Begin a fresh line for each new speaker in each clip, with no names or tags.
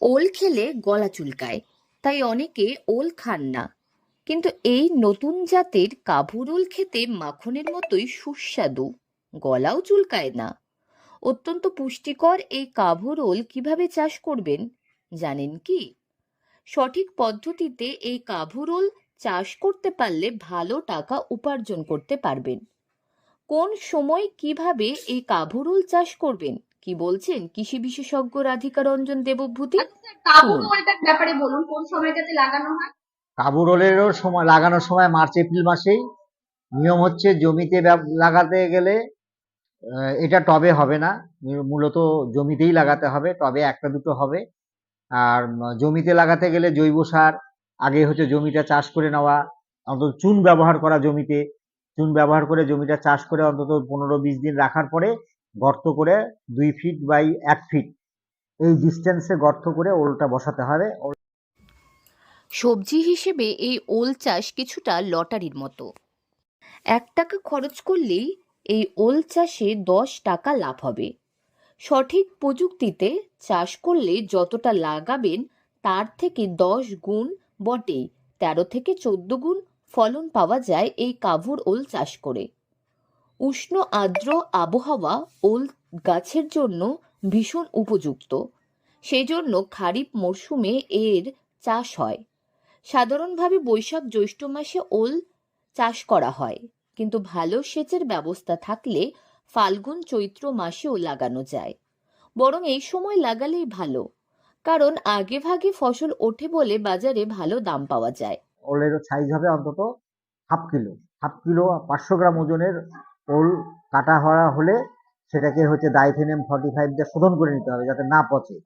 ওল খেলে গলা চুলকায়, তাই অনেকে ওল খান না। কিন্তু এই নতুন জাতের কাভুর ওল খেতে মাখনের মতোই সুস্বাদু, গলাও চুলকায় না। অত্যন্ত পুষ্টিকর এই কাভুর ওল কিভাবে চাষ করবেন জানেন কি? সঠিক পদ্ধতিতে এই কাভুর ওল চাষ করতে পারলে ভালো টাকা উপার্জন করতে পারবেন। কোন সময় কিভাবে এই কাভুর ওল চাষ করবেন কি বলছেন কৃষি বিশেষজ্ঞ রাধিকা রঞ্জন দেবভূতি।
আচ্ছা স্যার, কাবু
শুনুন।
রোলটার ব্যাপারে বলুন, কোন সময়টাতে লাগানো হয়?
কাবু রোলেরও সময় লাগানোর সময় মার্চ এপ্রিল মাসেই। নিয়ম হচ্ছে জমিতে লাগাতে গেলে এটা টবে হবে না, মূলত জমিতেই লাগাতে হবে, টবে একটা দুটো হবে। আর জমিতে লাগাতে গেলে জৈব সার আগে হচ্ছে জমিটা চাষ করে নেওয়া, অন্তত চুন ব্যবহার করা জমিতে, চুন ব্যবহার করে জমিটা চাষ করে অন্তত 15-20 দিন রাখার পরে গর্ত করে 2 ফিট বাই 1 ফিট এই ডিস্টেন্সে গর্ত করে ওলটা বসাতে হবে।
সবজি হিসেবে এই ওল চাষ কিছুটা লটারির মতো। 1 টাকা খরচ করলেই এই ওল চাষে 10 টাকা লাভ হবে। সঠিক প্রযুক্তিতে চাষ করলে যতটা লাগাবেন তার থেকে 10 গুণ, বটেই 13 থেকে 14 গুণ ফলন পাওয়া যায় এই কাভুর ওল চাষ করে। উষ্ণ আর্দ্র আবহাওয়া ওল গাছের জন্য ভীষণ উপযুক্ত, সেই জন্য খারিফ মরশুমে এর চাষ হয়। সাধারণভাবে বৈশাখ জ্যৈষ্ঠ মাসে ওল চাষ করা হয়, কিন্তু ভালো সেচের ব্যবস্থা থাকলে ফাল্গুন চৈত্র মাসেও লাগানো যায়। বরং এই সময় লাগালেই ভালো, কারণ আগে ভাগে ফসল ওঠে বলে বাজারে ভালো দাম পাওয়া যায়।
ওলের সাইজ হবে অন্তত হাফ কিলো 500 গ্রাম ওজনের ওল কাটা হওয়া হলে সেটাকে হচ্ছে ডাইথেনিয়াম 45 দিয়ে শোধন করে নিতে হবে যাতে না পচে।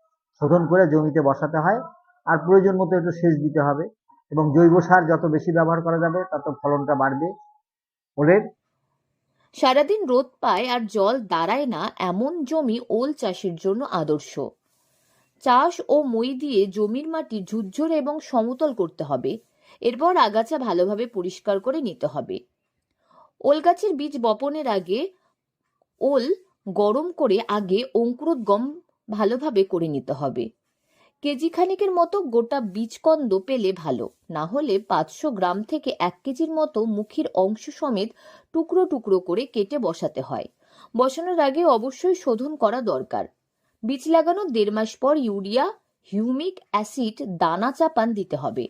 শোধন করে জমিতে বসাতে হয়, আর প্রয়োজন মতো একটু সেচ দিতে হবে, এবং জৈব সার যত বেশি ব্যবহার করা যাবে তত ফলনটা বাড়বে ওলের।
সারাদিন রোদ পায় আর জল দাঁড়ায় না এমন জমি ওল চাষের জন্য আদর্শ। চাষ ও মই দিয়ে জমির মাটি ঝুরঝুরে এবং সমতল করতে হবে। এরপর আগাছা ভালোভাবে পরিষ্কার করে নিতে হবে। ওল গাছের বীজ বপনের আগে ওল গরম করে আগে অঙ্কুরোদ্গম ভালোভাবে করে নিতে হবে। কেজি খানিকের মতো গোটা বীজকন্দ পেলে ভালো, না হলে 500 গ্রাম থেকে 1 কেজির মতো মুখির অংশ সমেত টুকরো টুকরো করে কেটে বসাতে হয়। বসানোর আগে অবশ্যই শোধন করা দরকার। বীজ লাগানোর 1.5 মাস পর ইউরিয়া, হিউমিক অ্যাসিড দানা চাপান দিতে হবে।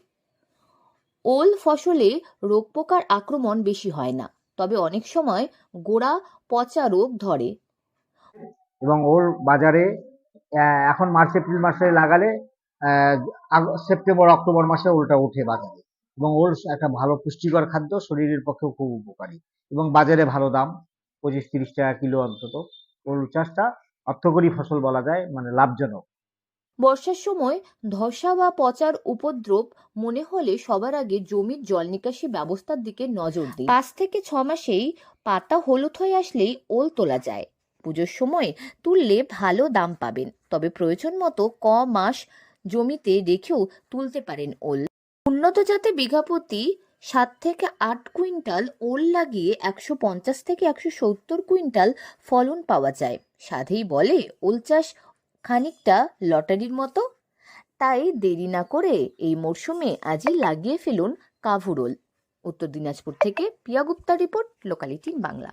ওল ফসলে রোগ পোকার আক্রমণ বেশি হয় না, তবে অনেক সময় গোড়া পচা রোগ ধরে।
এবং ওল বাজারে এখন মার্চ এপ্রিল মাসে লাগালে সেপ্টেম্বর অক্টোবর মাসে ওলটা ওঠে বাজারে। এবং ওল একটা ভালো পুষ্টিকর খাদ্য, শরীরের পক্ষেও খুব উপকারী, এবং বাজারে ভালো দাম, 25-30 টাকা কিলো অন্তত। ওল চাষটা অর্থকরী ফসল বলা যায়, মানে লাভজনক।
বর্ষার সময় ধসা বা পচার উপদ্রব মনে হলে সবার আগে জমির জল নিকাশি ব্যবস্থার দিকে নজর দিন। 5 থেকে 6 মাসেই পাতা হলুদ হয়ে আসলেই ওল তোলা যায়। পুজোর সময় তুললে ভালো দাম পাবেন, তবে প্রয়োজন মতো মাস জমিতে রেখেও তুলতে পারেন ওল। উন্নত জাতে বিঘা প্রতি 7 থেকে 8 কুইন্টাল ওল লাগিয়ে 150 থেকে 170 কুইন্টাল ফলন পাওয়া যায়। সাধেই বলে ওল চাষ খানিকটা লটারির মতো। তাই দেরি না করে এই মরশুমে আজই লাগিয়ে ফেলুন কাভুরোল। উত্তর দিনাজপুর থেকে পিয়া গুপ্তা রিপোর্ট, লোকালিটি বাংলা।